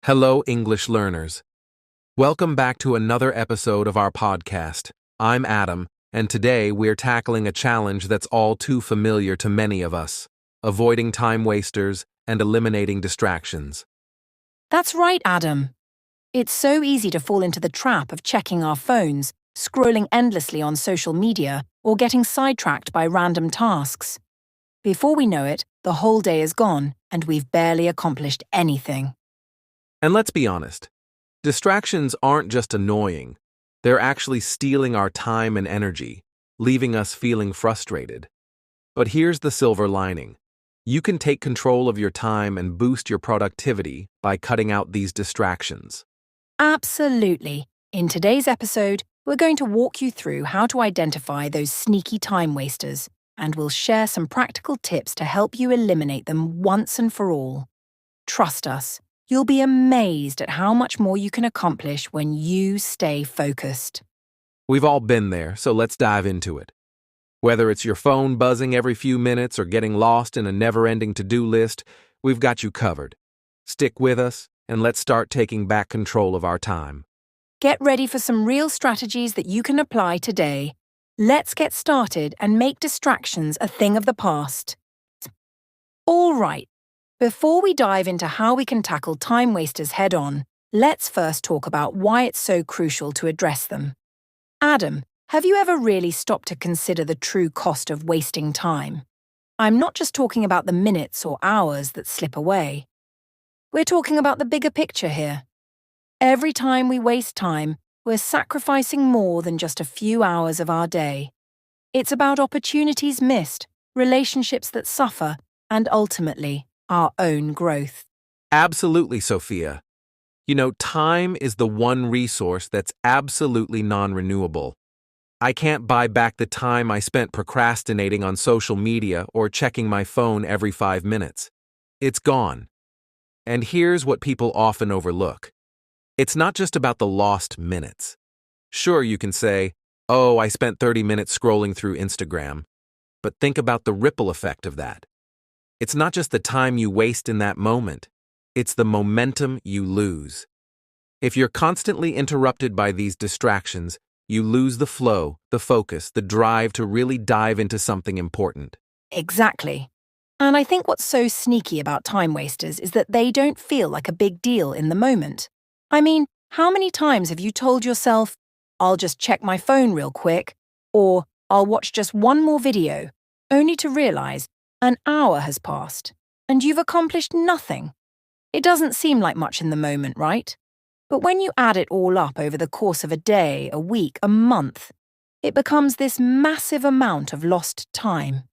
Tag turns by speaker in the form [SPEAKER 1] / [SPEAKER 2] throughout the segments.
[SPEAKER 1] Hello, English learners. Welcome back to another episode of our podcast. I'm Adam, and today we're tackling a challenge that's all too familiar to many of us: avoiding time wasters and eliminating distractions.
[SPEAKER 2] That's right, Adam. It's so easy to fall into the trap of checking our phones, scrolling endlessly on social media, or getting sidetracked by random tasks. Before we know it, the whole day is gone, and we've barely accomplished anything.
[SPEAKER 1] And let's be honest, distractions aren't just annoying, they're actually stealing our time and energy, leaving us feeling frustrated. But here's the silver lining. You can take control of your time and boost your productivity by cutting out these distractions.
[SPEAKER 2] Absolutely. In today's episode, we're going to walk you through how to identify those sneaky time wasters, and we'll share some practical tips to help you eliminate them once and for all. Trust us, you'll be amazed at how much more you can accomplish when you stay focused.
[SPEAKER 1] We've all been there, so let's dive into it. Whether it's your phone buzzing every few minutes or getting lost in a never-ending to-do list, we've got you covered. Stick with us, and let's start taking back control of our time.
[SPEAKER 2] Get ready for some real strategies that you can apply today. Let's get started and make distractions a thing of the past. All right. Before we dive into how we can tackle time wasters head-on, let's first talk about why it's so crucial to address them. Adam, have you ever really stopped to consider the true cost of wasting time? I'm not just talking about the minutes or hours that slip away. We're talking about the bigger picture here. Every time we waste time, we're sacrificing more than just a few hours of our day. It's about opportunities missed, relationships that suffer, and ultimately, our own growth.
[SPEAKER 1] Absolutely, Sophia. Time is the one resource that's absolutely non-renewable. I can't buy back the time I spent procrastinating on social media or checking my phone every 5 minutes. It's gone. And here's what people often overlook. It's not just about the lost minutes. Sure, you can say, "Oh, I spent 30 minutes scrolling through Instagram." But think about the ripple effect of that. It's not just the time you waste in that moment, it's the momentum you lose. If you're constantly interrupted by these distractions, you lose the flow, the focus, the drive to really dive into something important.
[SPEAKER 2] Exactly. And I think what's so sneaky about time wasters is that they don't feel like a big deal in the moment. I mean, how many times have you told yourself, "I'll just check my phone real quick," or "I'll watch just one more video," only to realize an hour has passed, and you've accomplished nothing? It doesn't seem like much in the moment, right? But when you add it all up over the course of a day, a week, a month, it becomes this massive amount of lost time.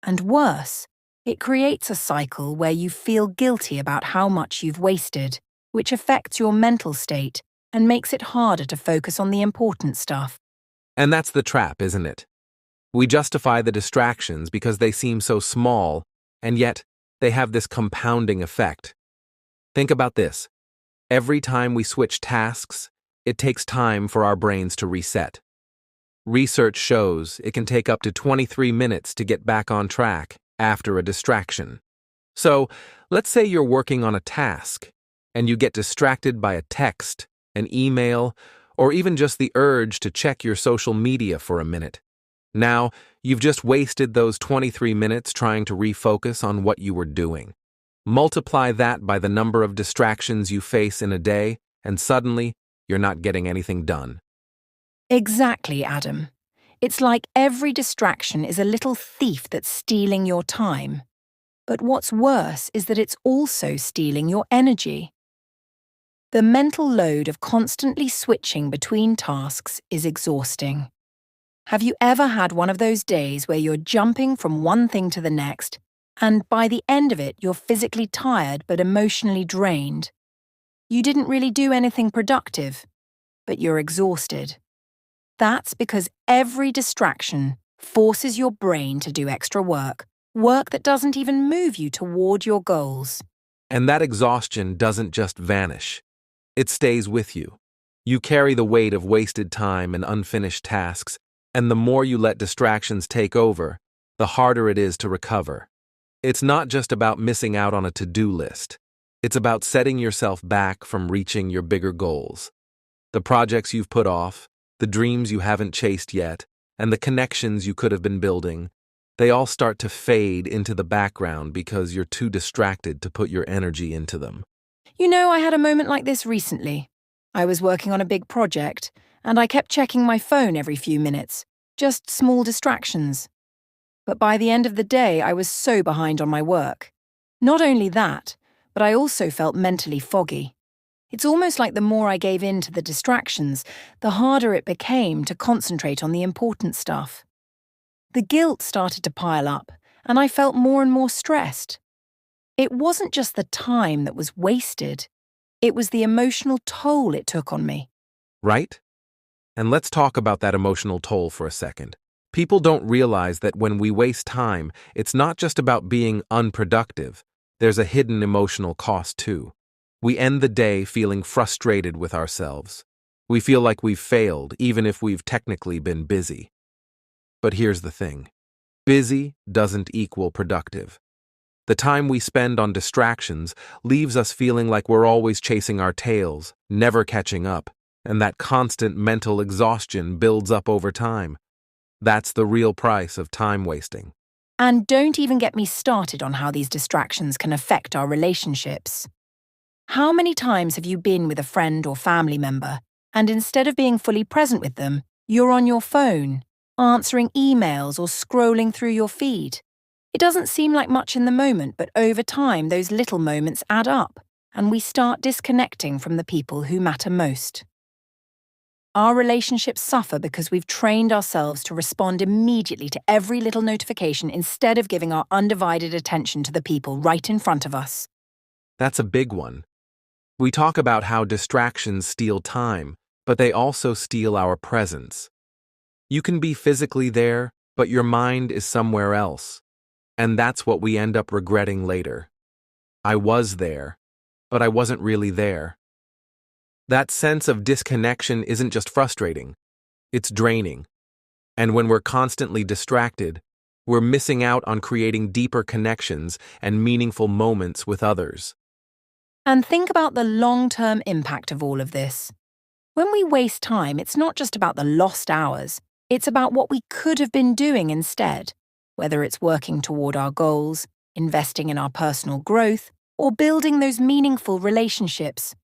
[SPEAKER 2] And worse, it creates a cycle where you feel guilty about how much you've wasted, which affects your mental state and makes it harder to focus on the important stuff.
[SPEAKER 1] And that's the trap, isn't it? We justify the distractions because they seem so small, and yet they have this compounding effect. Think about this. Every time we switch tasks, it takes time for our brains to reset. Research shows it can take up to 23 minutes to get back on track after a distraction. So, let's say you're working on a task, and you get distracted by a text, an email, or even just the urge to check your social media for a minute. Now, you've just wasted those 23 minutes trying to refocus on what you were doing. Multiply that by the number of distractions you face in a day, and suddenly, you're not getting anything done.
[SPEAKER 2] Exactly, Adam. It's like every distraction is a little thief that's stealing your time. But what's worse is that it's also stealing your energy. The mental load of constantly switching between tasks is exhausting. Have you ever had one of those days where you're jumping from one thing to the next, and by the end of it, you're physically tired but emotionally drained? You didn't really do anything productive, but you're exhausted. That's because every distraction forces your brain to do extra work that doesn't even move you toward your goals.
[SPEAKER 1] And that exhaustion doesn't just vanish. It stays with you. You carry the weight of wasted time and unfinished tasks, and the more you let distractions take over, the harder it is to recover. It's not just about missing out on a to-do list. It's about setting yourself back from reaching your bigger goals. The projects you've put off, the dreams you haven't chased yet, and the connections you could have been building, they all start to fade into the background because you're too distracted to put your energy into them.
[SPEAKER 2] You know, I had a moment like this recently. I was working on a big project, and I kept checking my phone every few minutes, just small distractions. But by the end of the day, I was so behind on my work. Not only that, but I also felt mentally foggy. It's almost like the more I gave in to the distractions, the harder it became to concentrate on the important stuff. The guilt started to pile up, and I felt more and more stressed. It wasn't just the time that was wasted, it was the emotional toll it took on me.
[SPEAKER 1] Right? And let's talk about that emotional toll for a second. People don't realize that when we waste time, it's not just about being unproductive. There's a hidden emotional cost too. We end the day feeling frustrated with ourselves. We feel like we've failed, even if we've technically been busy. But here's the thing. Busy doesn't equal productive. The time we spend on distractions leaves us feeling like we're always chasing our tails, never catching up, and that constant mental exhaustion builds up over time. That's the real price of time wasting.
[SPEAKER 2] And don't even get me started on how these distractions can affect our relationships. How many times have you been with a friend or family member, and instead of being fully present with them, you're on your phone, answering emails or scrolling through your feed? It doesn't seem like much in the moment, but over time those little moments add up, and we start disconnecting from the people who matter most. Our relationships suffer because we've trained ourselves to respond immediately to every little notification instead of giving our undivided attention to the people right in front of us.
[SPEAKER 1] That's a big one. We talk about how distractions steal time, but they also steal our presence. You can be physically there, but your mind is somewhere else. And that's what we end up regretting later. I was there, but I wasn't really there. That sense of disconnection isn't just frustrating, it's draining. And when we're constantly distracted, we're missing out on creating deeper connections and meaningful moments with others.
[SPEAKER 2] And think about the long-term impact of all of this. When we waste time, it's not just about the lost hours, it's about what we could have been doing instead, whether it's working toward our goals, investing in our personal growth, or building those meaningful relationships.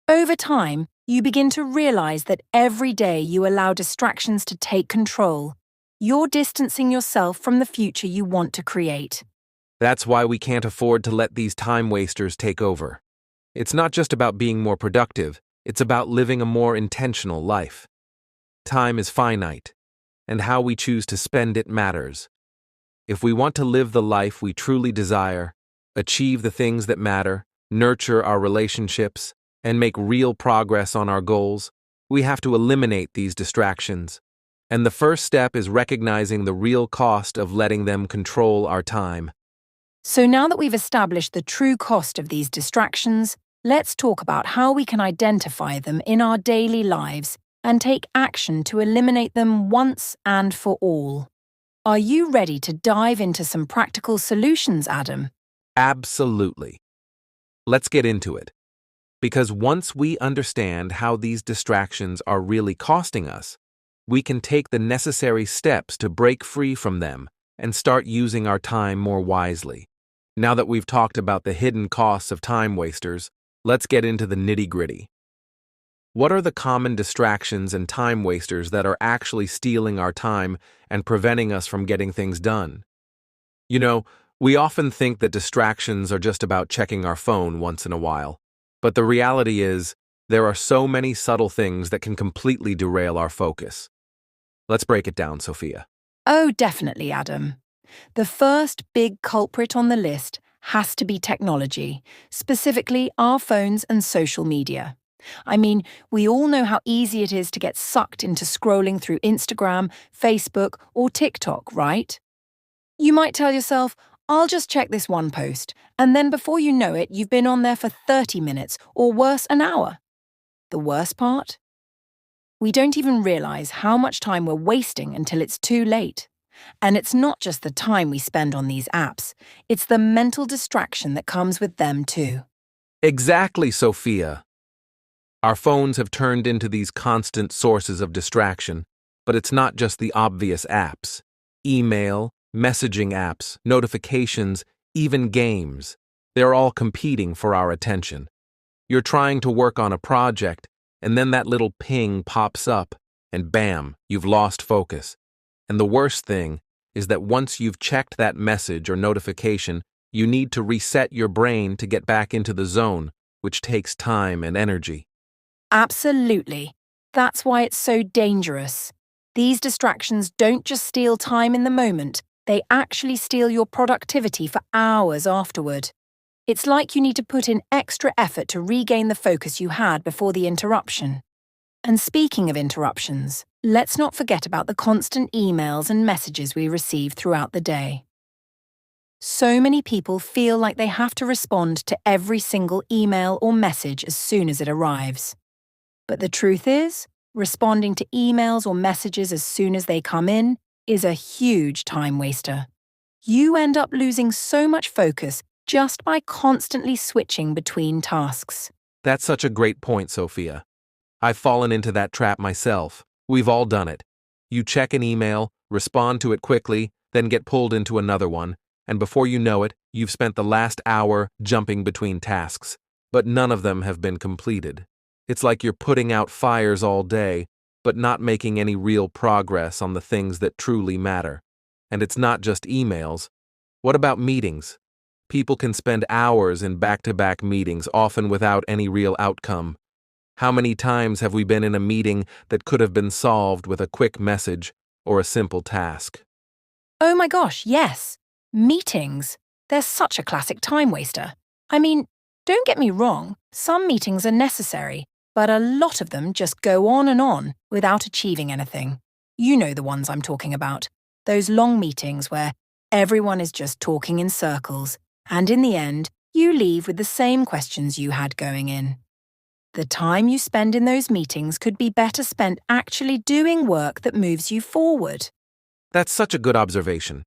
[SPEAKER 2] Over time, you begin to realize that every day you allow distractions to take control. You're distancing yourself from the future you want to create.
[SPEAKER 1] That's why we can't afford to let these time wasters take over. It's not just about being more productive, it's about living a more intentional life. Time is finite, and how we choose to spend it matters. If we want to live the life we truly desire, achieve the things that matter, nurture our relationships, and make real progress on our goals, we have to eliminate these distractions. And the first step is recognizing the real cost of letting them control our time.
[SPEAKER 2] So now that we've established the true cost of these distractions, let's talk about how we can identify them in our daily lives and take action to eliminate them once and for all. Are you ready to dive into some practical solutions, Adam?
[SPEAKER 1] Absolutely. Let's get into it. Because once we understand how these distractions are really costing us, we can take the necessary steps to break free from them and start using our time more wisely. Now that we've talked about the hidden costs of time wasters, let's get into the nitty-gritty. What are the common distractions and time wasters that are actually stealing our time and preventing us from getting things done? You know, we often think that distractions are just about checking our phone once in a while. But the reality is, there are so many subtle things that can completely derail our focus. Let's break it down, Sophia.
[SPEAKER 2] Oh, definitely, Adam. The first big culprit on the list has to be technology, specifically our phones and social media. I mean, we all know how easy it is to get sucked into scrolling through Instagram, Facebook, or TikTok, right? You might tell yourself, I'll just check this one post, and then before you know it, you've been on there for 30 minutes, or worse, an hour. The worst part? We don't even realize how much time we're wasting until it's too late. And it's not just the time we spend on these apps, it's the mental distraction that comes with them too.
[SPEAKER 1] Exactly, Sophia. Our phones have turned into these constant sources of distraction, but it's not just the obvious apps. Email, messaging apps, notifications, even games. They're all competing for our attention. You're trying to work on a project, and then that little ping pops up, and bam, you've lost focus. And the worst thing is that once you've checked that message or notification, you need to reset your brain to get back into the zone, which takes time and energy.
[SPEAKER 2] Absolutely. That's why it's so dangerous. These distractions don't just steal time in the moment, they actually steal your productivity for hours afterward. It's like you need to put in extra effort to regain the focus you had before the interruption. And speaking of interruptions, let's not forget about the constant emails and messages we receive throughout the day. So many people feel like they have to respond to every single email or message as soon as it arrives. But the truth is, responding to emails or messages as soon as they come in is a huge time waster. You end up losing so much focus just by constantly switching between tasks.
[SPEAKER 1] That's such a great point, Sophia. I've fallen into that trap myself. We've all done it. You check an email, respond to it quickly, then get pulled into another one, and before you know it, you've spent the last hour jumping between tasks, but none of them have been completed. It's like you're putting out fires all day, but not making any real progress on the things that truly matter. And it's not just emails. What about meetings? People can spend hours in back-to-back meetings, often without any real outcome. How many times have we been in a meeting that could have been solved with a quick message or a simple task?
[SPEAKER 2] Oh my gosh, yes. Meetings. They're such a classic time waster. I mean, don't get me wrong, some meetings are necessary, but a lot of them just go on without achieving anything. You know the ones I'm talking about. Those long meetings where everyone is just talking in circles, and in the end, you leave with the same questions you had going in. The time you spend in those meetings could be better spent actually doing work that moves you forward.
[SPEAKER 1] That's such a good observation.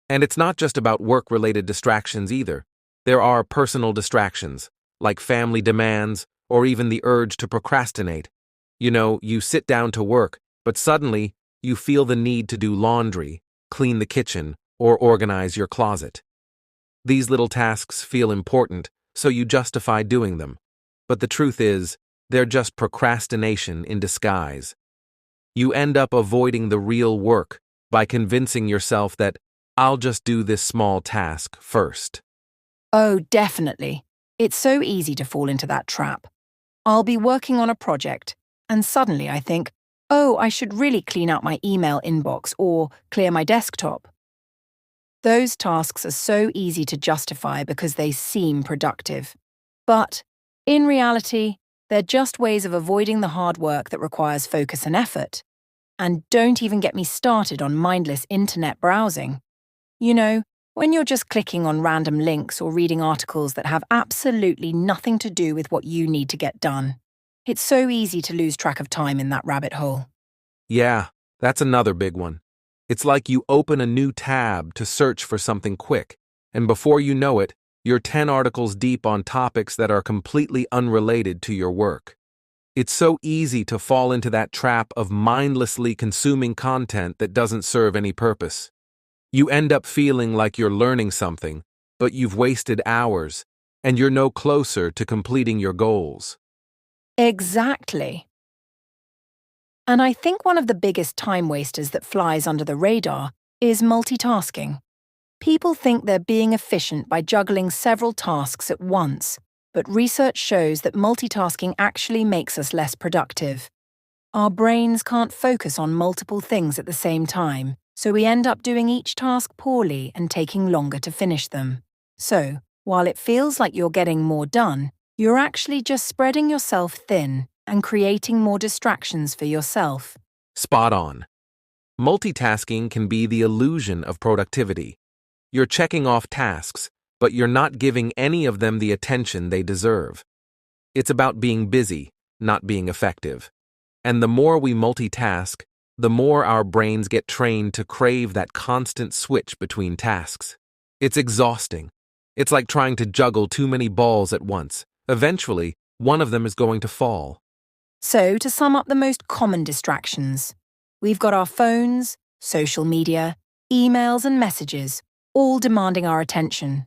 [SPEAKER 1] And it's not just about work-related distractions either. There are personal distractions, like family demands or even the urge to procrastinate. You know, you sit down to work, but suddenly you feel the need to do laundry, clean the kitchen, or organize your closet. These little tasks feel important, so you justify doing them. But the truth is, they're just procrastination in disguise. You end up avoiding the real work by convincing yourself that I'll just do this small task first.
[SPEAKER 2] Oh, definitely. It's so easy to fall into that trap. I'll be working on a project, and suddenly I think, oh, I should really clean out my email inbox or clear my desktop. Those tasks are so easy to justify because they seem productive. But, in reality, they're just ways of avoiding the hard work that requires focus and effort. And don't even get me started on mindless internet browsing. You know, when you're just clicking on random links or reading articles that have absolutely nothing to do with what you need to get done. It's so easy to lose track of time in that rabbit hole.
[SPEAKER 1] Yeah, that's another big one. It's like you open a new tab to search for something quick, and before you know it, you're 10 articles deep on topics that are completely unrelated to your work. It's so easy to fall into that trap of mindlessly consuming content that doesn't serve any purpose. You end up feeling like you're learning something, but you've wasted hours, and you're no closer to completing your goals.
[SPEAKER 2] Exactly. And I think one of the biggest time wasters that flies under the radar is multitasking. People think they're being efficient by juggling several tasks at once, but research shows that multitasking actually makes us less productive. Our brains can't focus on multiple things at the same time, so we end up doing each task poorly and taking longer to finish them. So, while it feels like you're getting more done, you're actually just spreading yourself thin and creating more distractions for yourself.
[SPEAKER 1] Spot on. Multitasking can be the illusion of productivity. You're checking off tasks, but you're not giving any of them the attention they deserve. It's about being busy, not being effective. And the more we multitask, the more our brains get trained to crave that constant switch between tasks. It's exhausting. It's like trying to juggle too many balls at once, Eventually, one of them is going to fall.
[SPEAKER 2] So, to sum up the most common distractions, we've got our phones, social media, emails and messages, all demanding our attention.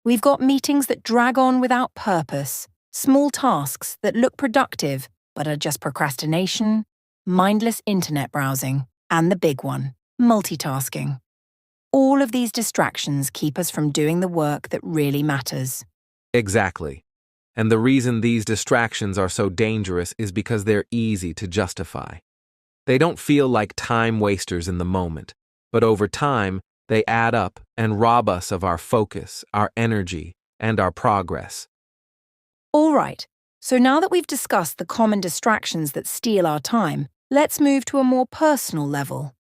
[SPEAKER 2] We've got meetings that drag on without purpose, small tasks that look productive but are just procrastination, mindless internet browsing, and the big one, multitasking. All of these distractions keep us from doing the work that really matters.
[SPEAKER 1] Exactly. And the reason these distractions are so dangerous is because they're easy to justify. They don't feel like time wasters in the moment, but over time, they add up and rob us of our focus, our energy, and our progress.
[SPEAKER 2] All right, so now that we've discussed the common distractions that steal our time, let's move to a more personal level.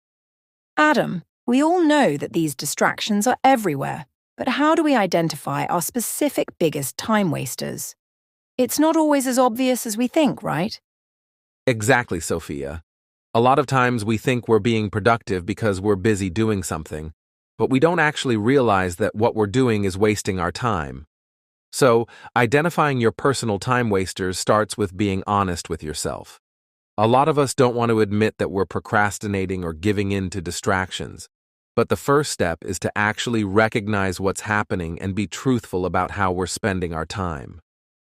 [SPEAKER 2] Adam, we all know that these distractions are everywhere, but how do we identify our specific biggest time wasters? It's not always as obvious as we think, right?
[SPEAKER 1] Exactly, Sophia. A lot of times we think we're being productive because we're busy doing something, but we don't actually realize that what we're doing is wasting our time. So, identifying your personal time wasters starts with being honest with yourself. A lot of us don't want to admit that we're procrastinating or giving in to distractions, but the first step is to actually recognize what's happening and be truthful about how we're spending our time.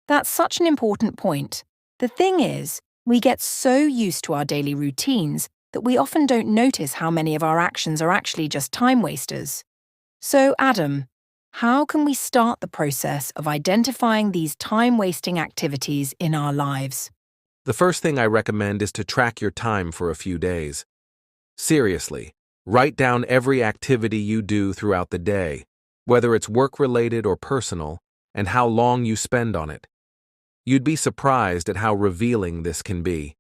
[SPEAKER 2] That's such an important point. The thing is, we get so used to our daily routines that we often don't notice how many of our actions are actually just time wasters. So, Adam, how can we start the process of identifying these time-wasting activities in our lives?
[SPEAKER 1] The first thing I recommend is to track your time for a few days. Seriously, write down every activity you do throughout the day, whether it's work-related or personal, and how long you spend on it. You'd be surprised at how revealing this can be.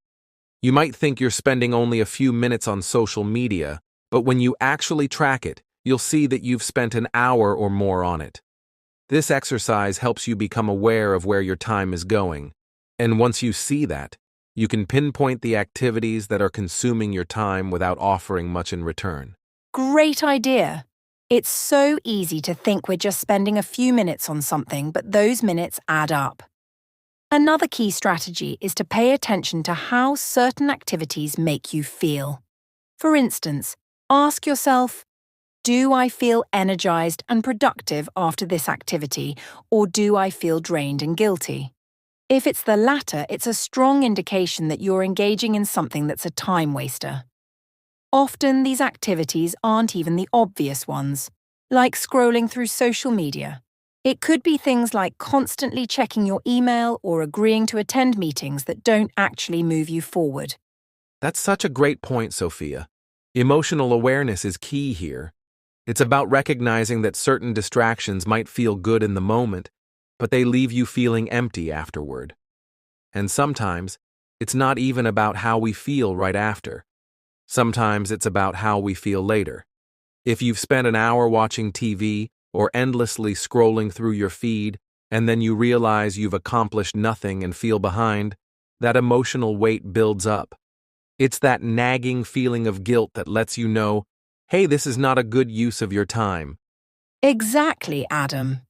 [SPEAKER 1] You might think you're spending only a few minutes on social media, but when you actually track it, you'll see that you've spent an hour or more on it. This exercise helps you become aware of where your time is going, and once you see that, you can pinpoint the activities that are consuming your time without offering much in return.
[SPEAKER 2] Great idea! It's so easy to think we're just spending a few minutes on something, but those minutes add up. Another key strategy is to pay attention to how certain activities make you feel. For instance, ask yourself, do I feel energized and productive after this activity, or do I feel drained and guilty? If it's the latter, it's a strong indication that you're engaging in something that's a time waster. Often, these activities aren't even the obvious ones, like scrolling through social media. It could be things like constantly checking your email or agreeing to attend meetings that don't actually move you forward.
[SPEAKER 1] That's such a great point, Sophia. Emotional awareness is key here. It's about recognizing that certain distractions might feel good in the moment, but they leave you feeling empty afterward. And sometimes, it's not even about how we feel right after. Sometimes it's about how we feel later. If you've spent an hour watching TV or endlessly scrolling through your feed, and then you realize you've accomplished nothing and feel behind, that emotional weight builds up. It's that nagging feeling of guilt that lets you know, hey, this is not a good use of your time.
[SPEAKER 2] Exactly, Adam.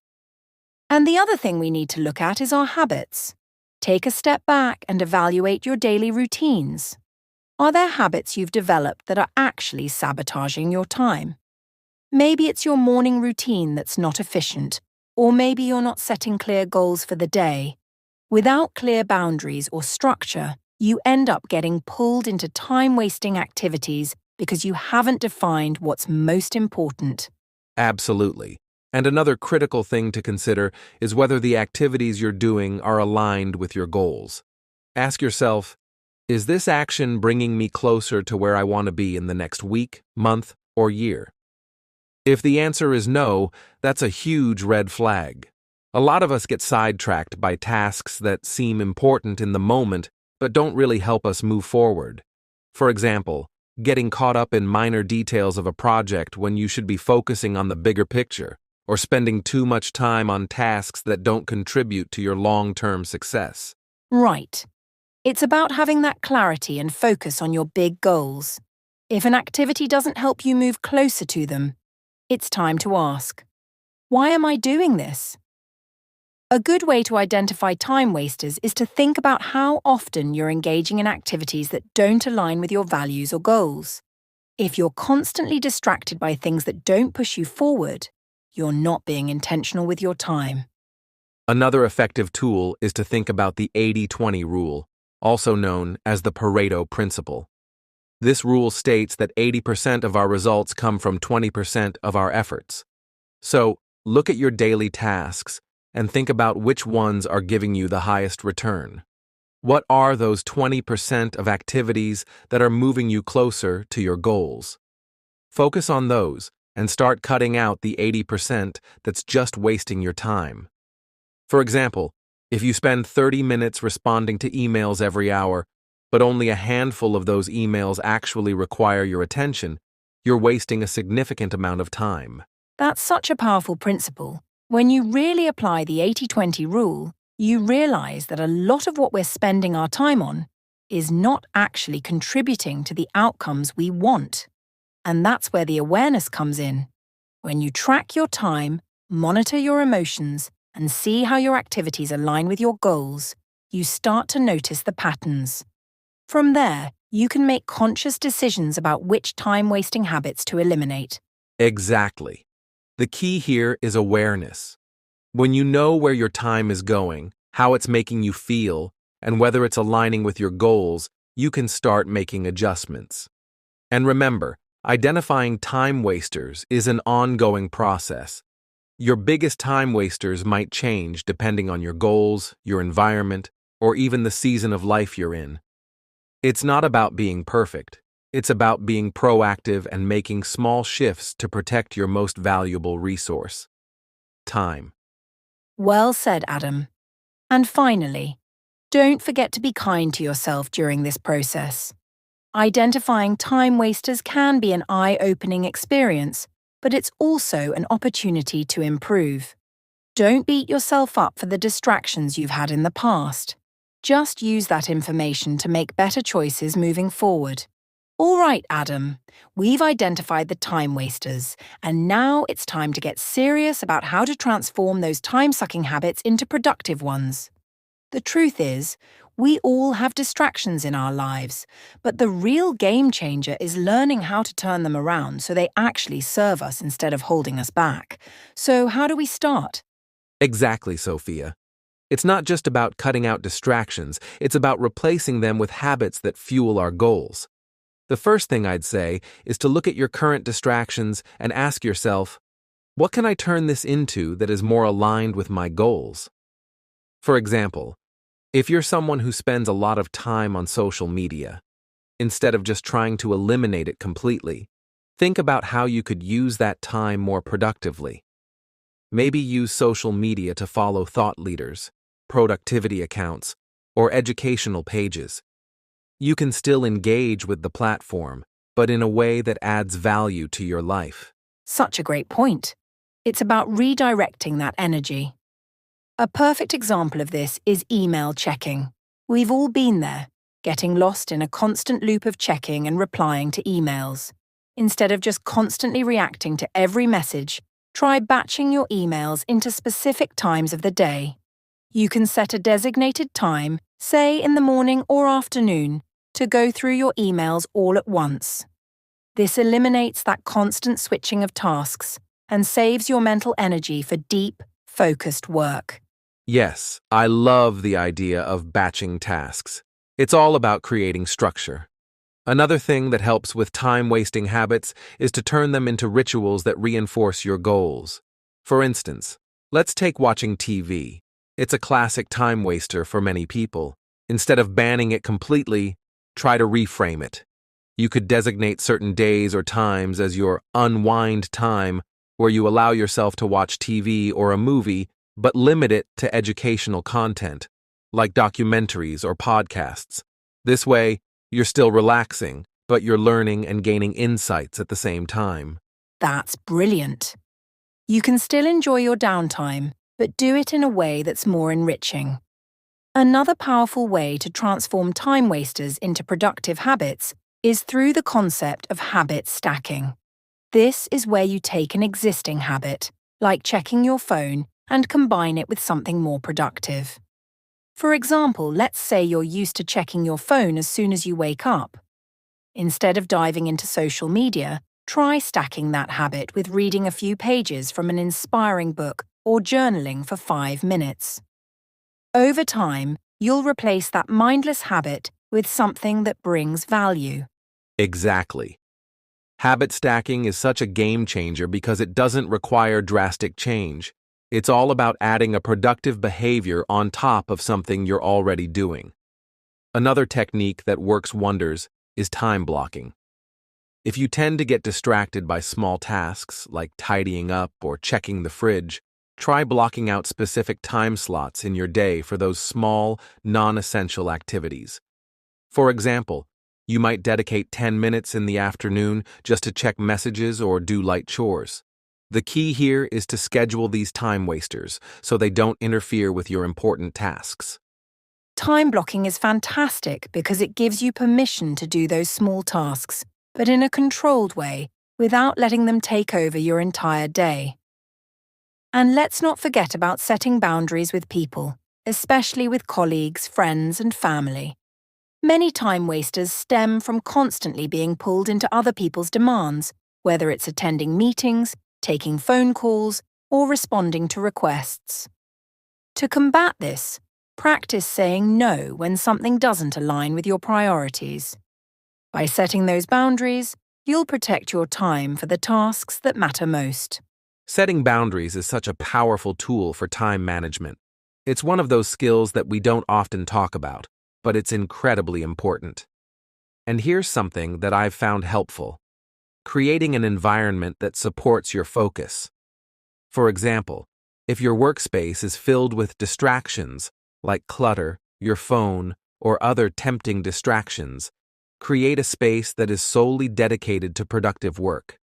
[SPEAKER 2] And the other thing we need to look at is our habits. Take a step back and evaluate your daily routines. Are there habits you've developed that are actually sabotaging your time? Maybe it's your morning routine that's not efficient, or maybe you're not setting clear goals for the day. Without clear boundaries or structure, you end up getting pulled into time-wasting activities because you haven't defined what's most important.
[SPEAKER 1] Absolutely. And another critical thing to consider is whether the activities you're doing are aligned with your goals. Ask yourself, is this action bringing me closer to where I want to be in the next week, month, or year? If the answer is no, that's a huge red flag. A lot of us get sidetracked by tasks that seem important in the moment but don't really help us move forward. For example, getting caught up in minor details of a project when you should be focusing on the bigger picture, or spending too much time on tasks that don't contribute to your long-term success.
[SPEAKER 2] Right. It's about having that clarity and focus on your big goals. If an activity doesn't help you move closer to them, it's time to ask, why am I doing this? A good way to identify time wasters is to think about how often you're engaging in activities that don't align with your values or goals. If you're constantly distracted by things that don't push you forward, you're not being intentional with your time.
[SPEAKER 1] Another effective tool is to think about the 80-20 rule, also known as the Pareto principle. This rule states that 80% of our results come from 20% of our efforts. So, look at your daily tasks and think about which ones are giving you the highest return. What are those 20% of activities that are moving you closer to your goals? Focus on those and start cutting out the 80% that's just wasting your time. For example, if you spend 30 minutes responding to emails every hour, but only a handful of those emails actually require your attention, you're wasting a significant amount of time.
[SPEAKER 2] That's such a powerful principle. When you really apply the 80-20 rule, you realize that a lot of what we're spending our time on is not actually contributing to the outcomes we want. And that's where the awareness comes in. When you track your time, monitor your emotions, and see how your activities align with your goals, you start to notice the patterns. From there, you can make conscious decisions about which time-wasting habits to eliminate.
[SPEAKER 1] Exactly. The key here is awareness. When you know where your time is going, how it's making you feel, and whether it's aligning with your goals, you can start making adjustments. And remember, identifying time wasters is an ongoing process. Your biggest time wasters might change depending on your goals, your environment, or even the season of life you're in. It's not about being perfect. It's about being proactive and making small shifts to protect your most valuable resource: time.
[SPEAKER 2] Well said, Adam. And finally, don't forget to be kind to yourself during this process. Identifying time wasters can be an eye-opening experience, but it's also an opportunity to improve. Don't beat yourself up for the distractions you've had in the past. Just use that information to make better choices moving forward. All right, Adam, we've identified the time wasters, and now it's time to get serious about how to transform those time-sucking habits into productive ones. The truth is, we all have distractions in our lives, but the real game changer is learning how to turn them around so they actually serve us instead of holding us back. So how do we start?
[SPEAKER 1] Exactly, Sophia. It's not just about cutting out distractions, it's about replacing them with habits that fuel our goals. The first thing I'd say is to look at your current distractions and ask yourself, what can I turn this into that is more aligned with my goals? For example, if you're someone who spends a lot of time on social media, instead of just trying to eliminate it completely, think about how you could use that time more productively. Maybe use social media to follow thought leaders, productivity accounts, or educational pages. You can still engage with the platform, but in a way that adds value to your life.
[SPEAKER 2] Such a great point. It's about redirecting that energy. A perfect example of this is email checking. We've all been there, getting lost in a constant loop of checking and replying to emails. Instead of just constantly reacting to every message, try batching your emails into specific times of the day. You can set a designated time, say in the morning or afternoon, to go through your emails all at once. This eliminates that constant switching of tasks and saves your mental energy for deep, focused work.
[SPEAKER 1] Yes, I love the idea of batching tasks. It's all about creating structure. Another thing that helps with time-wasting habits is to turn them into rituals that reinforce your goals. For instance, let's take watching TV. It's a classic time waster for many people. Instead of banning it completely, try to reframe it. You could designate certain days or times as your unwind time, where you allow yourself to watch TV or a movie, but limit it to educational content, like documentaries or podcasts. This way, you're still relaxing, but you're learning and gaining insights at the same time.
[SPEAKER 2] That's brilliant. You can still enjoy your downtime, but do it in a way that's more enriching. Another powerful way to transform time wasters into productive habits is through the concept of habit stacking. This is where you take an existing habit, like checking your phone, and combine it with something more productive. For example, let's say you're used to checking your phone as soon as you wake up. Instead of diving into social media, try stacking that habit with reading a few pages from an inspiring book or journaling for 5 minutes. Over time, you'll replace that mindless habit with something that brings value.
[SPEAKER 1] Exactly. Habit stacking is such a game changer because it doesn't require drastic change. It's all about adding a productive behavior on top of something you're already doing. Another technique that works wonders is time blocking. If you tend to get distracted by small tasks like tidying up or checking the fridge, try blocking out specific time slots in your day for those small, non-essential activities. For example, you might dedicate 10 minutes in the afternoon just to check messages or do light chores. The key here is to schedule these time wasters so they don't interfere with your important tasks.
[SPEAKER 2] Time blocking is fantastic because it gives you permission to do those small tasks, but in a controlled way, without letting them take over your entire day. And let's not forget about setting boundaries with people, especially with colleagues, friends, and family. Many time wasters stem from constantly being pulled into other people's demands, whether it's attending meetings, taking phone calls, or responding to requests. To combat this, practice saying no when something doesn't align with your priorities. By setting those boundaries, you'll protect your time for the tasks that matter most.
[SPEAKER 1] Setting boundaries is such a powerful tool for time management. It's one of those skills that we don't often talk about, but it's incredibly important. And here's something that I've found helpful: creating an environment that supports your focus. For example, if your workspace is filled with distractions, like clutter, your phone, or other tempting distractions, create a space that is solely dedicated to productive work.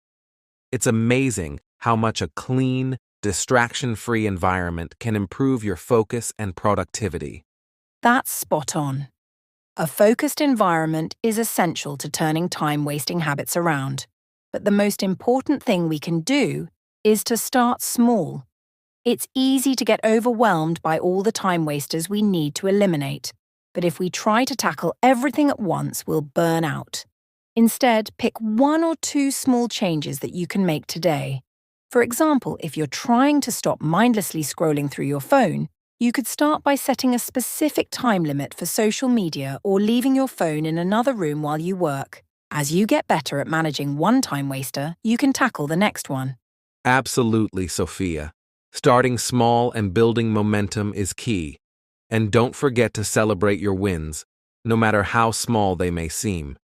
[SPEAKER 1] It's amazing how much a clean, distraction-free environment can improve your focus and productivity.
[SPEAKER 2] That's spot on. A focused environment is essential to turning time-wasting habits around. But the most important thing we can do is to start small. It's easy to get overwhelmed by all the time wasters we need to eliminate. But if we try to tackle everything at once, we'll burn out. Instead, pick 1 or 2 small changes that you can make today. For example, if you're trying to stop mindlessly scrolling through your phone, you could start by setting a specific time limit for social media or leaving your phone in another room while you work. As you get better at managing one time waster, you can tackle the next one.
[SPEAKER 1] Absolutely, Sophia. Starting small and building momentum is key. And don't forget to celebrate your wins, no matter how small they may seem.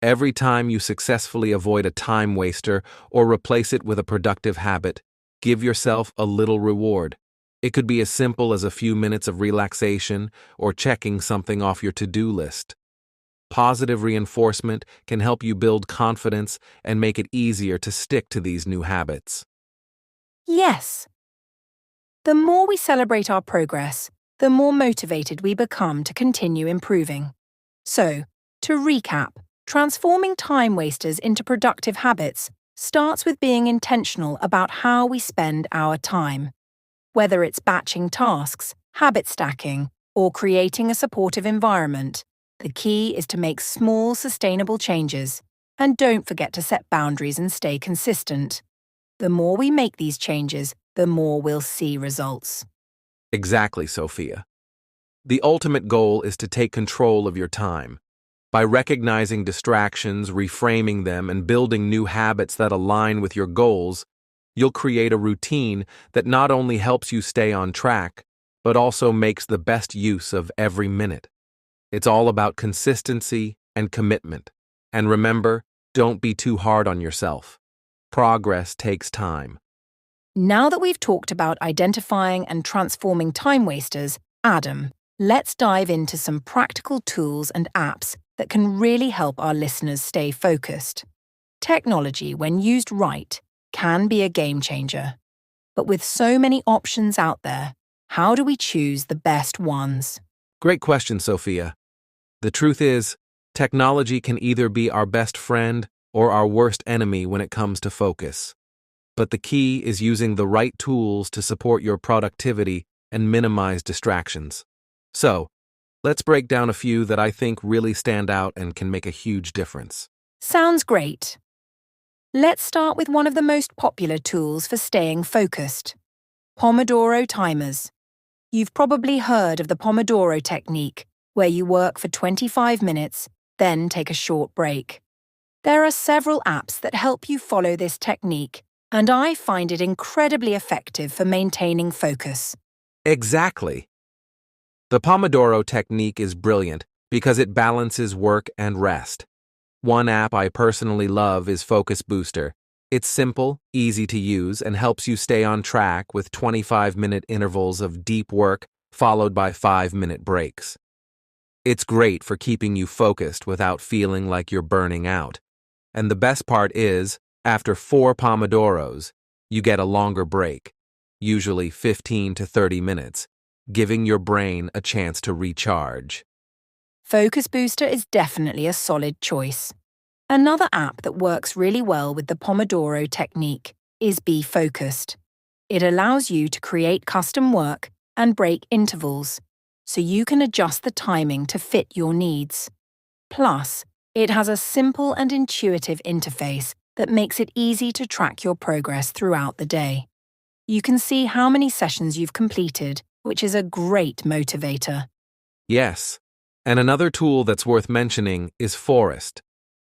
[SPEAKER 1] Every time you successfully avoid a time waster or replace it with a productive habit, give yourself a little reward. It could be as simple as a few minutes of relaxation or checking something off your to-do list. Positive reinforcement can help you build confidence and make it easier to stick to these new habits.
[SPEAKER 2] Yes. The more we celebrate our progress, the more motivated we become to continue improving. So, to recap, transforming time wasters into productive habits starts with being intentional about how we spend our time. Whether it's batching tasks, habit stacking, or creating a supportive environment, the key is to make small, sustainable changes. And don't forget to set boundaries and stay consistent. The more we make these changes, the more we'll see results.
[SPEAKER 1] Exactly, Sophia. The ultimate goal is to take control of your time. By recognizing distractions, reframing them, and building new habits that align with your goals, you'll create a routine that not only helps you stay on track, but also makes the best use of every minute. It's all about consistency and commitment. And remember, don't be too hard on yourself. Progress takes time.
[SPEAKER 2] Now that we've talked about identifying and transforming time wasters, Adam, let's dive into some practical tools and apps that can really help our listeners stay focused. Technology, when used right, can be a game changer. But with so many options out there, how do we choose the best ones?
[SPEAKER 1] Great question, Sophia. The truth is, technology can either be our best friend or our worst enemy when it comes to focus. but the key is using the right tools to support your productivity and minimize distractions. So, let's break down a few that I think really stand out and can make a huge difference.
[SPEAKER 2] Sounds great. Let's start with one of the most popular tools for staying focused: Pomodoro timers. You've probably heard of the Pomodoro technique, where you work for 25 minutes, then take a short break. There are several apps that help you follow this technique, and I find it incredibly effective for maintaining focus.
[SPEAKER 1] Exactly. The Pomodoro technique is brilliant because it balances work and rest. One app I personally love is Focus Booster. It's simple, easy to use, and helps you stay on track with 25-minute intervals of deep work followed by 5-minute breaks. It's great for keeping you focused without feeling like you're burning out. And the best part is, after 4 Pomodoros, you get a longer break, usually 15 to 30 minutes, giving your brain a chance to recharge.
[SPEAKER 2] Focus Booster is definitely a solid choice. Another app that works really well with the Pomodoro technique is Be Focused. It allows you to create custom work and break intervals, so you can adjust the timing to fit your needs. Plus, it has a simple and intuitive interface that makes it easy to track your progress throughout the day. You can see how many sessions you've completed, which is a great motivator.
[SPEAKER 1] Yes, and another tool that's worth mentioning is Forest.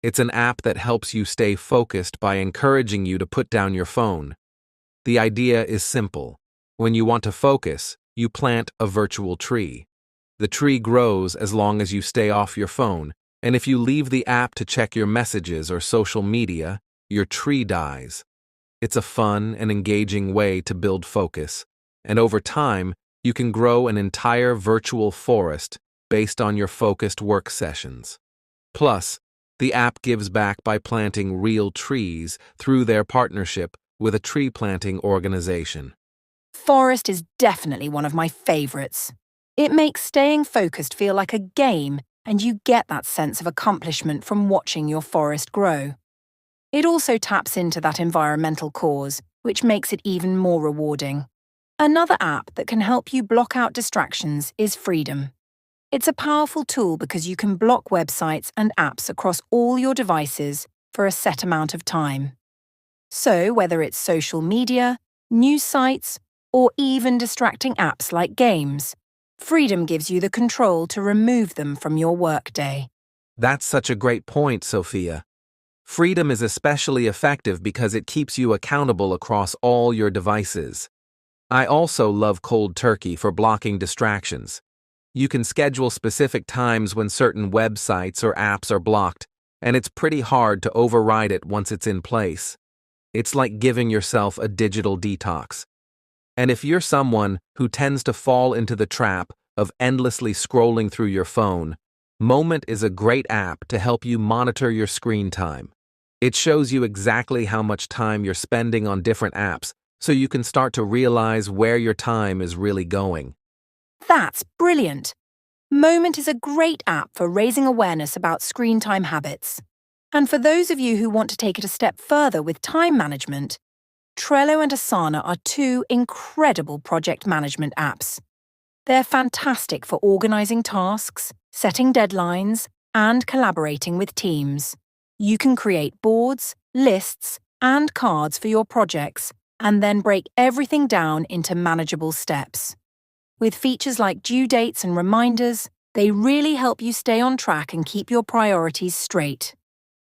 [SPEAKER 1] It's an app that helps you stay focused by encouraging you to put down your phone. The idea is simple. When you want to focus, you plant a virtual tree. The tree grows as long as you stay off your phone, and if you leave the app to check your messages or social media, your tree dies. It's a fun and engaging way to build focus, and over time, you can grow an entire virtual forest based on your focused work sessions. Plus, the app gives back by planting real trees through their partnership with a tree planting organization.
[SPEAKER 2] Forest is definitely one of my favorites. It makes staying focused feel like a game, and you get that sense of accomplishment from watching your forest grow. It also taps into that environmental cause, which makes it even more rewarding. Another app that can help you block out distractions is Freedom. It's a powerful tool because you can block websites and apps across all your devices for a set amount of time. So, whether it's social media, news sites, or even distracting apps like games, Freedom gives you the control to remove them from your workday.
[SPEAKER 1] That's such a great point, Sophia. Freedom is especially effective because it keeps you accountable across all your devices. I also love Cold Turkey for blocking distractions. You can schedule specific times when certain websites or apps are blocked, and it's pretty hard to override it once it's in place. It's like giving yourself a digital detox. And if you're someone who tends to fall into the trap of endlessly scrolling through your phone, Moment is a great app to help you monitor your screen time. It shows you exactly how much time you're spending on different apps, so you can start to realize where your time is really going.
[SPEAKER 2] That's brilliant! Moment is a great app for raising awareness about screen time habits. And for those of you who want to take it a step further with time management, Trello and Asana are 2 incredible project management apps. They're fantastic for organizing tasks, setting deadlines, and collaborating with teams. You can create boards, lists, and cards for your projects, and then break everything down into manageable steps. With features like due dates and reminders, they really help you stay on track and keep your priorities straight.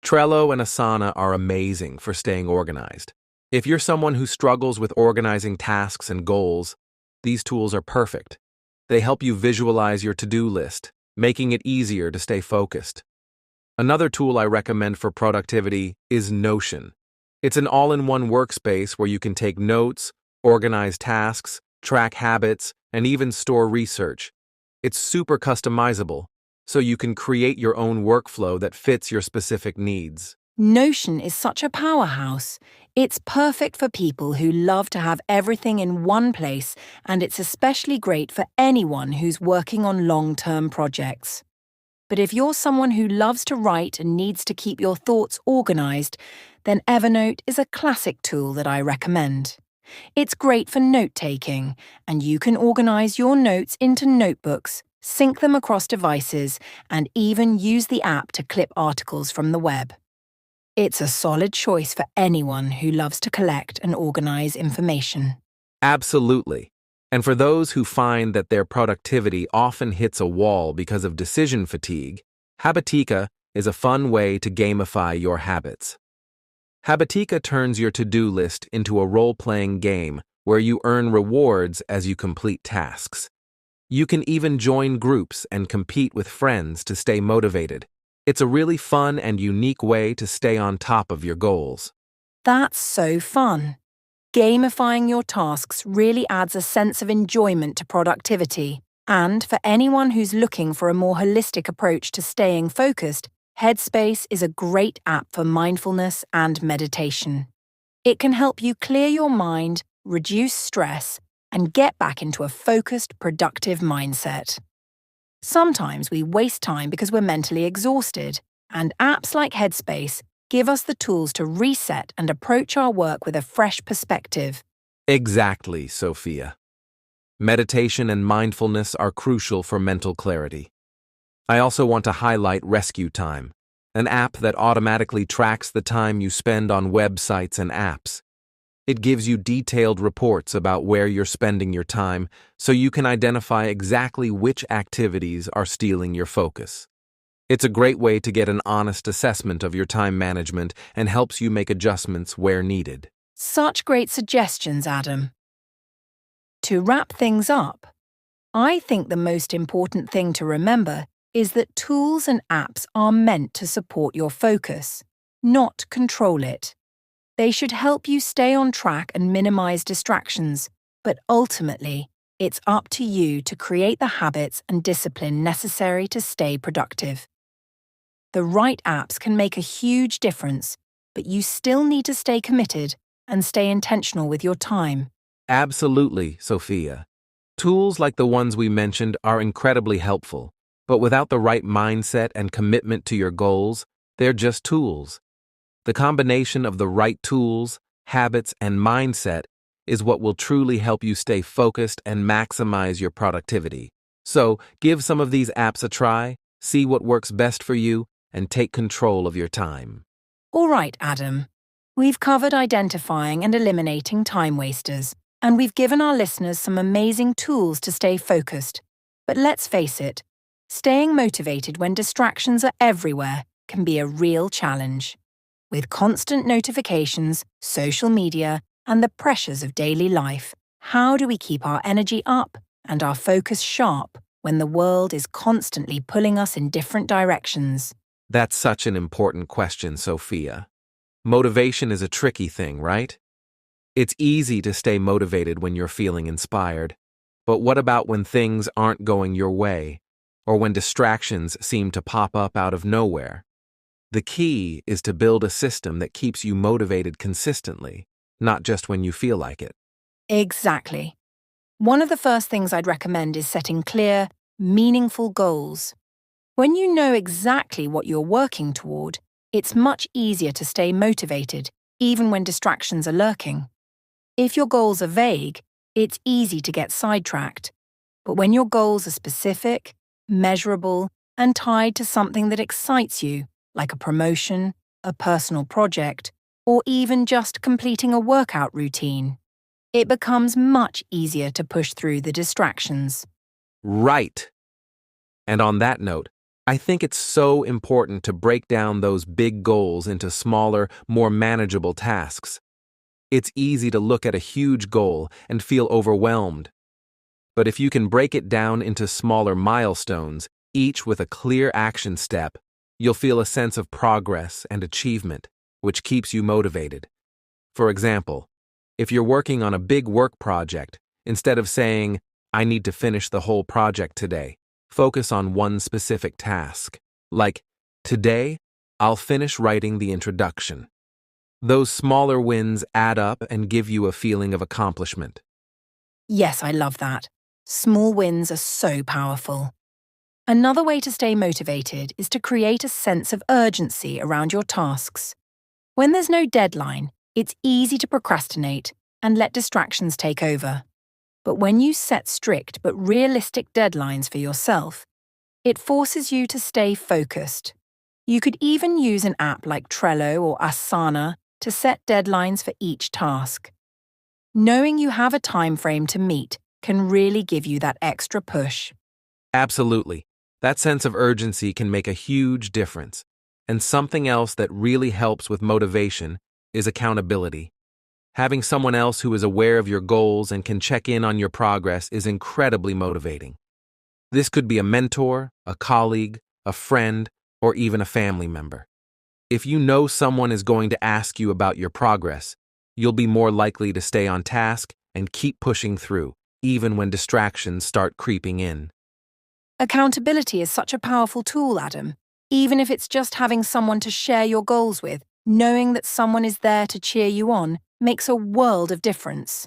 [SPEAKER 1] Trello and Asana are amazing for staying organized. If you're someone who struggles with organizing tasks and goals, these tools are perfect. They help you visualize your to-do list, making it easier to stay focused. Another tool I recommend for productivity is Notion. It's an all-in-one workspace where you can take notes, organize tasks, track habits, and even store research. It's super customizable, so you can create your own workflow that fits your specific needs.
[SPEAKER 2] Notion is such a powerhouse. It's perfect for people who love to have everything in one place, and it's especially great for anyone who's working on long-term projects. but if you're someone who loves to write and needs to keep your thoughts organized, then Evernote is a classic tool that I recommend. It's great for note-taking, and you can organize your notes into notebooks, sync them across devices, and even use the app to clip articles from the web. It's a solid choice for anyone who loves to collect and organize information.
[SPEAKER 1] Absolutely. And for those who find that their productivity often hits a wall because of decision fatigue, Habitica is a fun way to gamify your habits. Habitica turns your to-do list into a role-playing game where you earn rewards as you complete tasks. You can even join groups and compete with friends to stay motivated. It's a really fun and unique way to stay on top of your goals.
[SPEAKER 2] That's so fun. Gamifying your tasks really adds a sense of enjoyment to productivity. And for anyone who's looking for a more holistic approach to staying focused, Headspace is a great app for mindfulness and meditation. It can help you clear your mind, reduce stress, and get back into a focused, productive mindset. Sometimes we waste time because we're mentally exhausted, and apps like Headspace give us the tools to reset and approach our work with a fresh perspective.
[SPEAKER 1] Exactly, Sophia. Meditation and mindfulness are crucial for mental clarity. I also want to highlight Rescue Time, an app that automatically tracks the time you spend on websites and apps. It gives you detailed reports about where you're spending your time so you can identify exactly which activities are stealing your focus. It's a great way to get an honest assessment of your time management and helps you make adjustments where needed.
[SPEAKER 2] Such great suggestions, Adam. To wrap things up, I think the most important thing to remember is that tools and apps are meant to support your focus, not control it. They should help you stay on track and minimize distractions, but ultimately, it's up to you to create the habits and discipline necessary to stay productive. The right apps can make a huge difference, but you still need to stay committed and stay intentional with your time.
[SPEAKER 1] Absolutely, Sophia. Tools like the ones we mentioned are incredibly helpful, but without the right mindset and commitment to your goals, they're just tools. The combination of the right tools, habits, and mindset is what will truly help you stay focused and maximize your productivity. So, give some of these apps a try, see what works best for you, and take control of your time.
[SPEAKER 2] All right, Adam. We've covered identifying and eliminating time wasters, and we've given our listeners some amazing tools to stay focused. But let's face it, staying motivated when distractions are everywhere can be a real challenge. With constant notifications, social media, and the pressures of daily life, how do we keep our energy up and our focus sharp when the world is constantly pulling us in different directions?
[SPEAKER 1] That's such an important question, Sophia. Motivation is a tricky thing, right? It's easy to stay motivated when you're feeling inspired. But what about when things aren't going your way, or when distractions seem to pop up out of nowhere? The key is to build a system that keeps you motivated consistently, not just when you feel like it.
[SPEAKER 2] Exactly. One of the first things I'd recommend is setting clear, meaningful goals. When you know exactly what you're working toward, it's much easier to stay motivated, even when distractions are lurking. If your goals are vague, it's easy to get sidetracked. But when your goals are specific, measurable, and tied to something that excites you, like a promotion, a personal project, or even just completing a workout routine, it becomes much easier to push through the distractions.
[SPEAKER 1] Right. And on that note, I think it's so important to break down those big goals into smaller, more manageable tasks. It's easy to look at a huge goal and feel overwhelmed. But if you can break it down into smaller milestones, each with a clear action step, you'll feel a sense of progress and achievement, which keeps you motivated. For example, if you're working on a big work project, instead of saying, "I need to finish the whole project today," focus on one specific task. Like, "Today, I'll finish writing the introduction." Those smaller wins add up and give you a feeling of accomplishment.
[SPEAKER 2] Yes, I love that. Small wins are so powerful. Another way to stay motivated is to create a sense of urgency around your tasks. When there's no deadline, it's easy to procrastinate and let distractions take over. But when you set strict but realistic deadlines for yourself, it forces you to stay focused. You could even use an app like Trello or Asana to set deadlines for each task. Knowing you have a time frame to meet can really give you that extra push.
[SPEAKER 1] Absolutely. That sense of urgency can make a huge difference. And something else that really helps with motivation is accountability. Having someone else who is aware of your goals and can check in on your progress is incredibly motivating. This could be a mentor, a colleague, a friend, or even a family member. If you know someone is going to ask you about your progress, you'll be more likely to stay on task and keep pushing through, even when distractions start creeping in.
[SPEAKER 2] Accountability is such a powerful tool, Adam. Even if it's just having someone to share your goals with, knowing that someone is there to cheer you on makes a world of difference.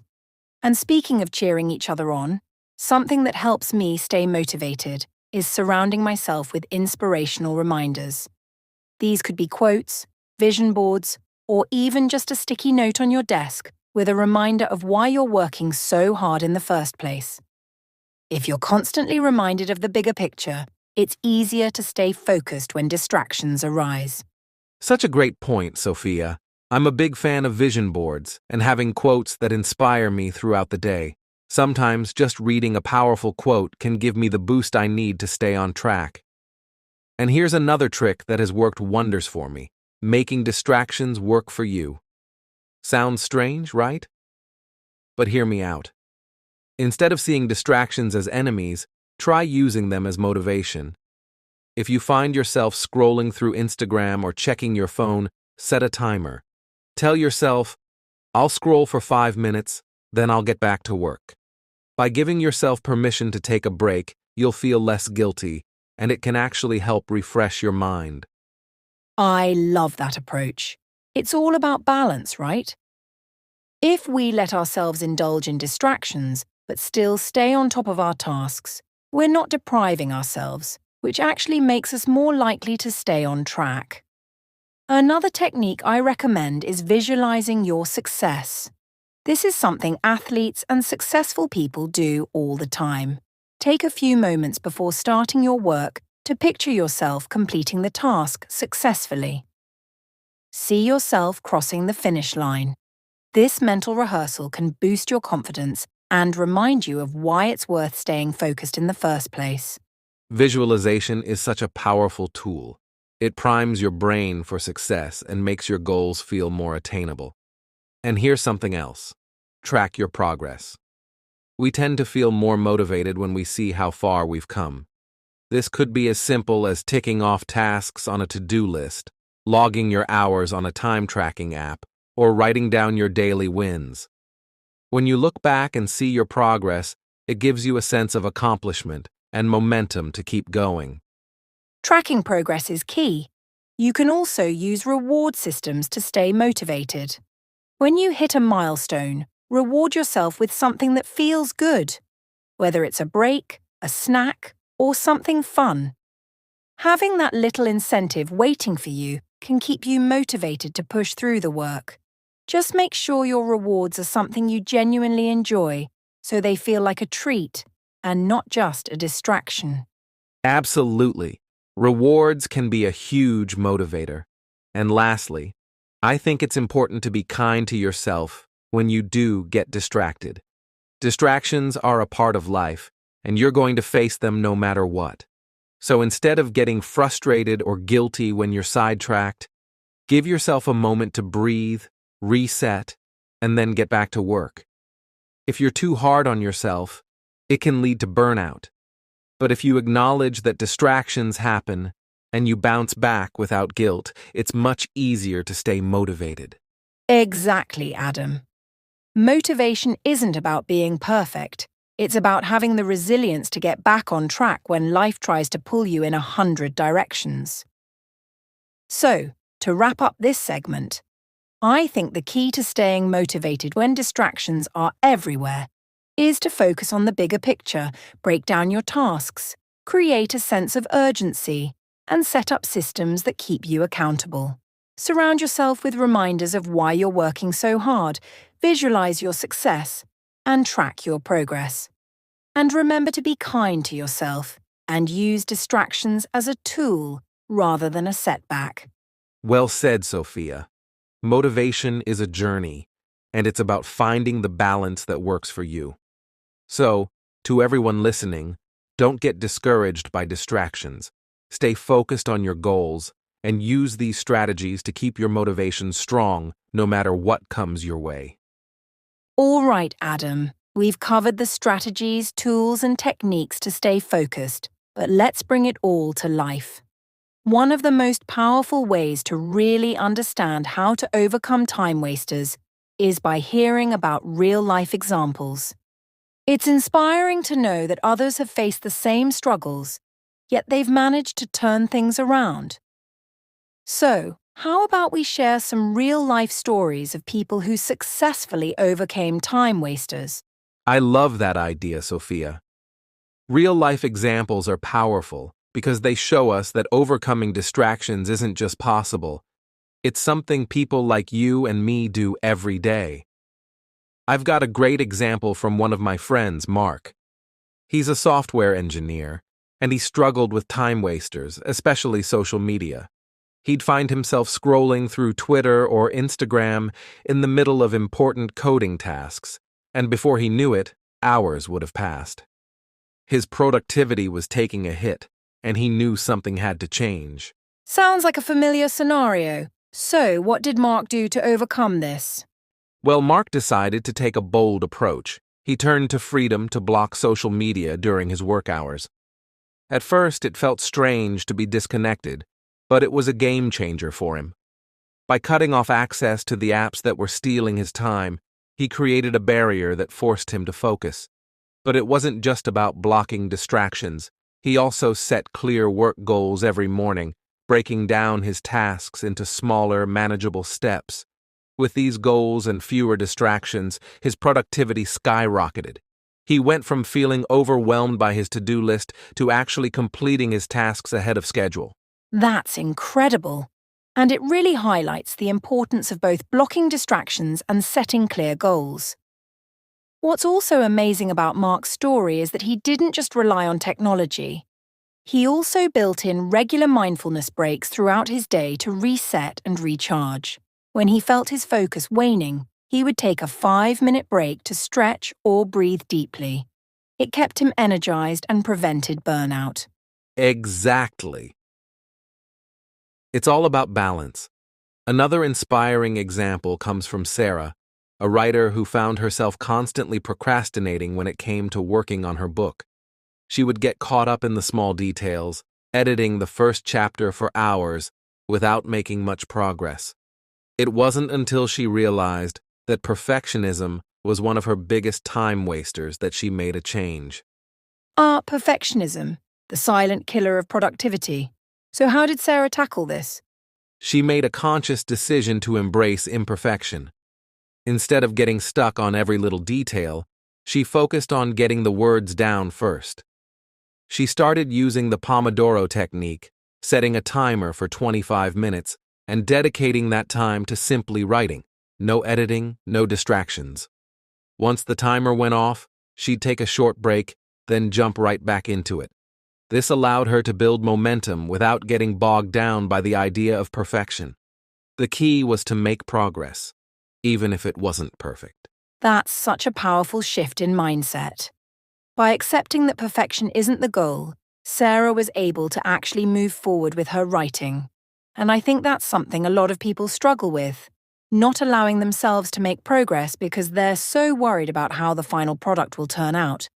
[SPEAKER 2] And speaking of cheering each other on, something that helps me stay motivated is surrounding myself with inspirational reminders. These could be quotes, vision boards, or even just a sticky note on your desk with a reminder of why you're working so hard in the first place. If you're constantly reminded of the bigger picture, it's easier to stay focused when distractions arise.
[SPEAKER 1] Such a great point, Sophia. I'm a big fan of vision boards and having quotes that inspire me throughout the day. Sometimes just reading a powerful quote can give me the boost I need to stay on track. And here's another trick that has worked wonders for me: making distractions work for you. Sounds strange, right? But hear me out. Instead of seeing distractions as enemies, try using them as motivation. If you find yourself scrolling through Instagram or checking your phone, set a timer. Tell yourself, I'll scroll for 5 minutes, then I'll get back to work. By giving yourself permission to take a break, you'll feel less guilty, and it can actually help refresh your mind.
[SPEAKER 2] I love that approach. It's all about balance, right? If we let ourselves indulge in distractions, but still stay on top of our tasks, we're not depriving ourselves, which actually makes us more likely to stay on track. Another technique I recommend is visualizing your success. This is something athletes and successful people do all the time. Take a few moments before starting your work to picture yourself completing the task successfully. See yourself crossing the finish line. This mental rehearsal can boost your confidence and remind you of why it's worth staying focused in the first place.
[SPEAKER 1] Visualization is such a powerful tool. It primes your brain for success and makes your goals feel more attainable. And here's something else. Track your progress. We tend to feel more motivated when we see how far we've come. This could be as simple as ticking off tasks on a to-do list, logging your hours on a time-tracking app, or writing down your daily wins. When you look back and see your progress, it gives you a sense of accomplishment and momentum to keep going.
[SPEAKER 2] Tracking progress is key. You can also use reward systems to stay motivated. When you hit a milestone, reward yourself with something that feels good, whether it's a break, a snack, or something fun. Having that little incentive waiting for you can keep you motivated to push through the work. Just make sure your rewards are something you genuinely enjoy, so they feel like a treat and not just a distraction.
[SPEAKER 1] Absolutely. Rewards can be a huge motivator. And lastly, I think it's important to be kind to yourself when you do get distracted. Distractions are a part of life, and you're going to face them no matter what. So instead of getting frustrated or guilty when you're sidetracked, give yourself a moment to breathe, reset, and then get back to work. If you're too hard on yourself, it can lead to burnout. But if you acknowledge that distractions happen and you bounce back without guilt, it's much easier to stay motivated.
[SPEAKER 2] Exactly, Adam. Motivation isn't about being perfect. It's about having the resilience to get back on track when life tries to pull you in 100 directions. So, to wrap up this segment, I think the key to staying motivated when distractions are everywhere is to focus on the bigger picture, break down your tasks, Create a sense of urgency and set up systems that keep you accountable. Surround yourself with reminders of why you're working so hard, visualize your success, and track your progress. And remember to be kind to yourself and use distractions as a tool rather than a setback.
[SPEAKER 1] Well said, Sophia. Motivation is a journey, and it's about finding the balance that works for you. So, to everyone listening, don't get discouraged by distractions. Stay focused on your goals and use these strategies to keep your motivation strong no matter what comes your way.
[SPEAKER 2] All right, Adam. We've covered the strategies, tools, and techniques to stay focused, but let's bring it all to life. One of the most powerful ways to really understand how to overcome time wasters is by hearing about real-life examples. It's inspiring to know that others have faced the same struggles, yet they've managed to turn things around. So, how about we share some real-life stories of people who successfully overcame time wasters?
[SPEAKER 1] I love that idea, Sophia. Real-life examples are powerful because they show us that overcoming distractions isn't just possible. It's something people like you and me do every day. I've got a great example from one of my friends, Mark. He's a software engineer, and he struggled with time wasters, especially social media. He'd find himself scrolling through Twitter or Instagram in the middle of important coding tasks, and before he knew it, hours would have passed. His productivity was taking a hit, and he knew something had to change.
[SPEAKER 2] Sounds like a familiar scenario. So, what did Mark do to overcome this?
[SPEAKER 1] Well, Mark decided to take a bold approach. He turned to freedom to block social media during his work hours. At first, it felt strange to be disconnected, but it was a game changer for him. By cutting off access to the apps that were stealing his time, he created a barrier that forced him to focus. But it wasn't just about blocking distractions. He also set clear work goals every morning, breaking down his tasks into smaller, manageable steps. With these goals and fewer distractions, his productivity skyrocketed. He went from feeling overwhelmed by his to-do list to actually completing his tasks ahead of schedule.
[SPEAKER 2] That's incredible. And it really highlights the importance of both blocking distractions and setting clear goals. What's also amazing about Mark's story is that he didn't just rely on technology. He also built in regular mindfulness breaks throughout his day to reset and recharge. When he felt his focus waning, he would take a 5-minute break to stretch or breathe deeply. It kept him energized and prevented burnout.
[SPEAKER 1] Exactly. It's all about balance. Another inspiring example comes from Sarah, a writer who found herself constantly procrastinating when it came to working on her book. She would get caught up in the small details, editing the first chapter for hours without making much progress. It wasn't until she realized that perfectionism was one of her biggest time wasters that she made a change.
[SPEAKER 2] Perfectionism, the silent killer of productivity. So how did Sarah tackle this?
[SPEAKER 1] She made a conscious decision to embrace imperfection. Instead of getting stuck on every little detail, she focused on getting the words down first. She started using the Pomodoro technique, setting a timer for 25 minutes and dedicating that time to simply writing. No editing, no distractions. Once the timer went off, she'd take a short break, then jump right back into it. This allowed her to build momentum without getting bogged down by the idea of perfection. The key was to make progress, even if it wasn't perfect.
[SPEAKER 2] That's such a powerful shift in mindset. By accepting that perfection isn't the goal, Sarah was able to actually move forward with her writing. And I think that's something a lot of people struggle with, not allowing themselves to make progress because they're so worried about how the final product will turn out.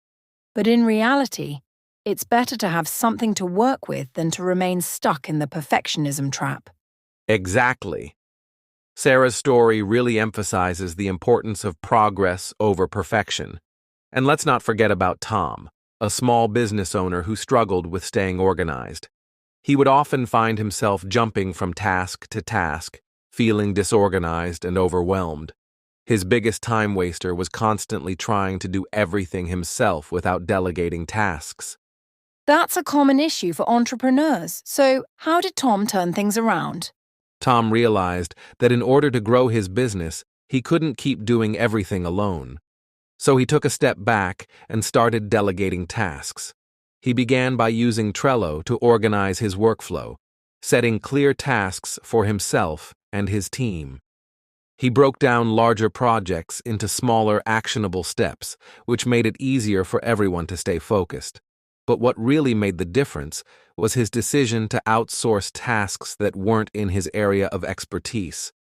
[SPEAKER 2] But in reality, it's better to have something to work with than to remain stuck in the perfectionism trap.
[SPEAKER 1] Exactly. Sarah's story really emphasizes the importance of progress over perfection. And let's not forget about Tom, a small business owner who struggled with staying organized. He would often find himself jumping from task to task, feeling disorganized and overwhelmed. His biggest time waster was constantly trying to do everything himself without delegating tasks.
[SPEAKER 2] That's a common issue for entrepreneurs. So, how did Tom turn things around?
[SPEAKER 1] Tom realized that in order to grow his business, he couldn't keep doing everything alone. So he took a step back and started delegating tasks. He began by using Trello to organize his workflow, setting clear tasks for himself and his team. He broke down larger projects into smaller, actionable steps, which made it easier for everyone to stay focused. But what really made the difference was his decision to outsource tasks that weren't in his area of expertise.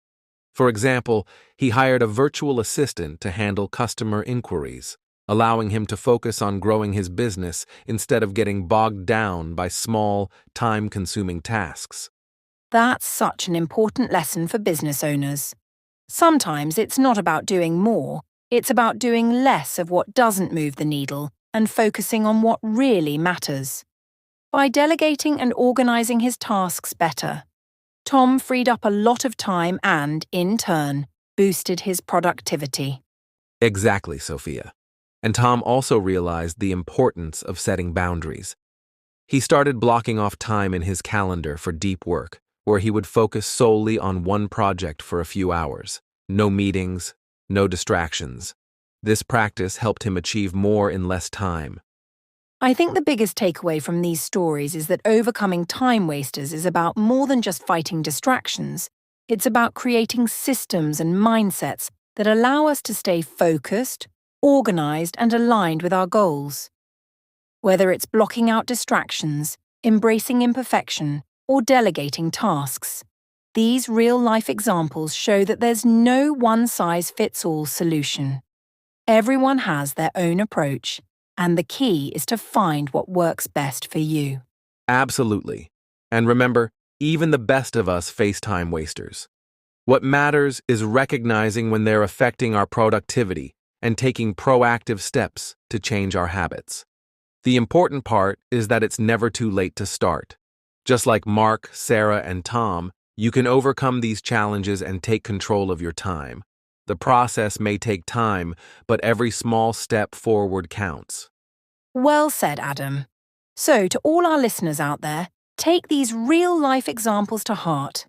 [SPEAKER 1] For example, he hired a virtual assistant to handle customer inquiries, allowing him to focus on growing his business instead of getting bogged down by small, time-consuming tasks.
[SPEAKER 2] That's such an important lesson for business owners. Sometimes it's not about doing more, it's about doing less of what doesn't move the needle and focusing on what really matters. By delegating and organizing his tasks better, Tom freed up a lot of time and, in turn, boosted his productivity.
[SPEAKER 1] Exactly, Sophia. And Tom also realized the importance of setting boundaries. He started blocking off time in his calendar for deep work, where he would focus solely on one project for a few hours. No meetings, no distractions. This practice helped him achieve more in less time.
[SPEAKER 2] I think the biggest takeaway from these stories is that overcoming time wasters is about more than just fighting distractions. It's about creating systems and mindsets that allow us to stay focused, organized, and aligned with our goals. Whether it's blocking out distractions, embracing imperfection, or delegating tasks, these real-life examples show that there's no one-size-fits-all solution. Everyone has their own approach, and the key is to find what works best for you.
[SPEAKER 1] Absolutely. And remember, even the best of us face time wasters. What matters is recognizing when they're affecting our productivity and taking proactive steps to change our habits. The important part is that it's never too late to start. Just like Mark, Sarah, and Tom, you can overcome these challenges and take control of your time. The process may take time, but every small step forward counts.
[SPEAKER 2] Well said, Adam. So, to all our listeners out there, take these real-life examples to heart.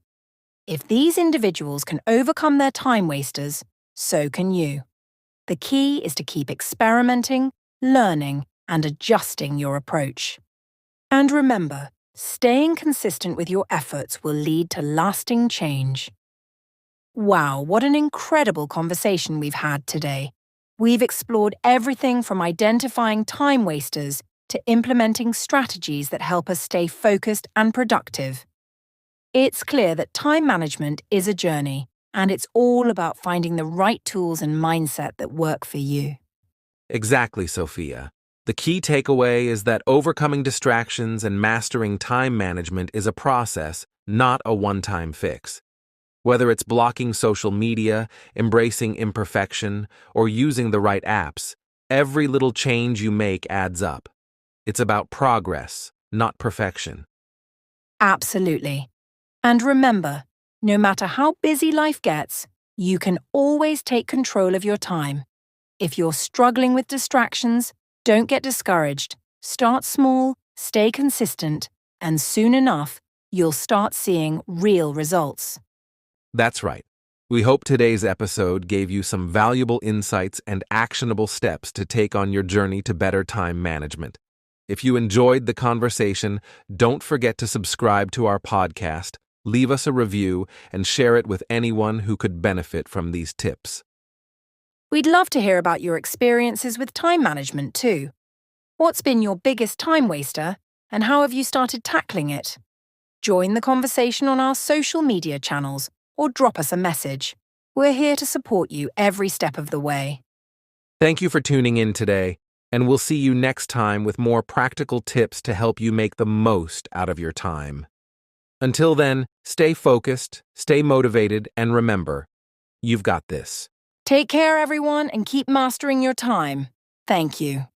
[SPEAKER 2] If these individuals can overcome their time wasters, so can you. The key is to keep experimenting, learning, and adjusting your approach. And remember, staying consistent with your efforts will lead to lasting change. Wow, what an incredible conversation we've had today. We've explored everything from identifying time wasters to implementing strategies that help us stay focused and productive. It's clear that time management is a journey, and it's all about finding the right tools and mindset that work for you.
[SPEAKER 1] Exactly, Sophia. The key takeaway is that overcoming distractions and mastering time management is a process, not a one-time fix. Whether it's blocking social media, embracing imperfection, or using the right apps, every little change you make adds up. It's about progress, not perfection.
[SPEAKER 2] Absolutely. And remember, no matter how busy life gets, you can always take control of your time. If you're struggling with distractions, don't get discouraged. Start small, stay consistent, and soon enough, you'll start seeing real results.
[SPEAKER 1] That's right. We hope today's episode gave you some valuable insights and actionable steps to take on your journey to better time management. If you enjoyed the conversation, don't forget to subscribe to our podcast, leave us a review, and share it with anyone who could benefit from these tips.
[SPEAKER 2] We'd love to hear about your experiences with time management too. What's been your biggest time waster, and how have you started tackling it? Join the conversation on our social media channels or drop us a message. We're here to support you every step of the way.
[SPEAKER 1] Thank you for tuning in today, and we'll see you next time with more practical tips to help you make the most out of your time. Until then, stay focused, stay motivated, and remember, you've got this.
[SPEAKER 2] Take care, everyone, and keep mastering your time. Thank you.